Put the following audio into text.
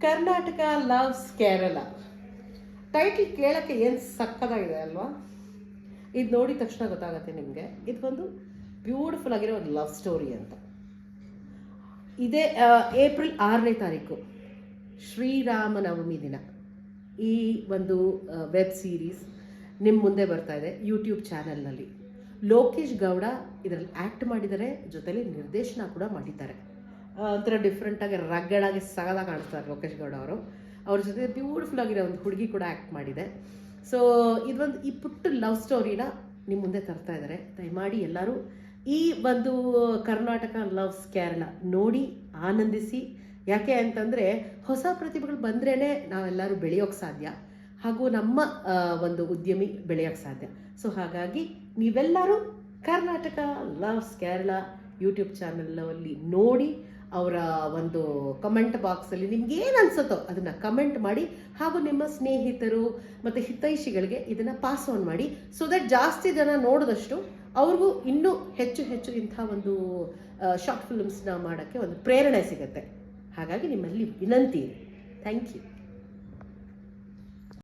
Karnataka loves Kerala. Title ಕೇಳೋಕ್ಕೆ ಏನು ಸಕ್ಕದಾಗಿದೆ ಅಲ್ವಾ? ಇದು ನೋಡಿದ ತಕ್ಷಣ ಗೊತ್ತಾಗುತ್ತೆ ನಿಮಗೆ ಇದು ಒಂದು ಬ್ಯೂಟಿಫುಲ್ ಆಗಿರೋ ಒಂದು ಲವ್ ಸ್ಟೋರಿ ಅಂತ. ಇದೇ ಏಪ್ರಿಲ್ 6ನೇ ತಾರೀಕು ಶ್ರೀರಾಮನವಮಿ ದಿನ ಈ ಒಂದು ವೆಬ್ ಸೀರೀಸ್ ನಿಮ್ಮ ಮುಂದೆ ಬರ್ತಾ ಇದೆ ಯೂಟ್ಯೂಬ್ ಚಾನಲ್ನಲ್ಲಿ. ಲೋಕೇಶ್ ಗೌಡ ಇದರಲ್ಲಿ ಆ್ಯಕ್ಟ್ ಮಾಡಿದ್ದಾರೆ, ಜೊತೆಲಿ ನಿರ್ದೇಶನ ಕೂಡ ಮಾಡಿದ್ದಾರೆ. ಒಂಥರ ಡಿಫ್ರೆಂಟಾಗಿ ರಗ್ಗಡಾಗಿ ಸಗದಾಗಿ ಕಾಣಿಸ್ತಾರೆ ಲೋಕೇಶ್ ಗೌಡ ಅವರು. ಅವ್ರ ಜೊತೆ ಬ್ಯೂಟಿಫುಲ್ ಆಗಿರೋ ಒಂದು ಹುಡುಗಿ ಕೂಡ ಆ್ಯಕ್ಟ್ ಮಾಡಿದೆ. ಸೊ ಇದೊಂದು ಈ ಪುಟ್ಟ ಲವ್ ಸ್ಟೋರಿನ ನಿಮ್ಮ ಮುಂದೆ ತರ್ತಾ ಇದ್ದಾರೆ. ದಯಮಾಡಿ ಎಲ್ಲರೂ ಈ ಒಂದು ಕರ್ನಾಟಕ ಲವ್ಸ್ ಕೇರಳ ನೋಡಿ ಆನಂದಿಸಿ. ಯಾಕೆ ಅಂತಂದರೆ ಹೊಸ ಪ್ರತಿಭೆಗಳು ಬಂದ್ರೇ ನಾವೆಲ್ಲರೂ ಬೆಳೆಯೋಕ್ಕೆ ಸಾಧ್ಯ, ಹಾಗೂ ನಮ್ಮ ಒಂದು ಉದ್ಯಮಿ ಬೆಳೆಯೋಕ್ಕೆ ಸಾಧ್ಯ. ಸೊ ಹಾಗಾಗಿ ನೀವೆಲ್ಲರೂ ಕರ್ನಾಟಕ ಲವ್ಸ್ ಕೇರಳ ಯೂಟ್ಯೂಬ್ ಚಾನಲಲ್ಲಿ ನೋಡಿ ಅವರ ಒಂದು ಕಮೆಂಟ್ ಬಾಕ್ಸಲ್ಲಿ ನಿಮ್ಗೆ ಏನು ಅನ್ಸುತ್ತೋ ಅದನ್ನು ಕಮೆಂಟ್ ಮಾಡಿ, ಹಾಗೂ ನಿಮ್ಮ ಸ್ನೇಹಿತರು ಮತ್ತು ಹಿತೈಷಿಗಳಿಗೆ ಇದನ್ನು ಪಾಸ್ ಆನ್ ಮಾಡಿ. ಸೊ ದಟ್ ಜಾಸ್ತಿ ಜನ ನೋಡಿದಷ್ಟು ಅವ್ರಿಗೂ ಇನ್ನೂ ಹೆಚ್ಚು ಹೆಚ್ಚು ಇಂಥ ಒಂದು ಶಾರ್ಟ್ ಫಿಲ್ಮ್ಸ್ನ ಮಾಡೋಕ್ಕೆ ಒಂದು ಪ್ರೇರಣೆ ಸಿಗುತ್ತೆ. ಹಾಗಾಗಿ ನಿಮ್ಮಲ್ಲಿ ವಿನಂತಿ. Thank you.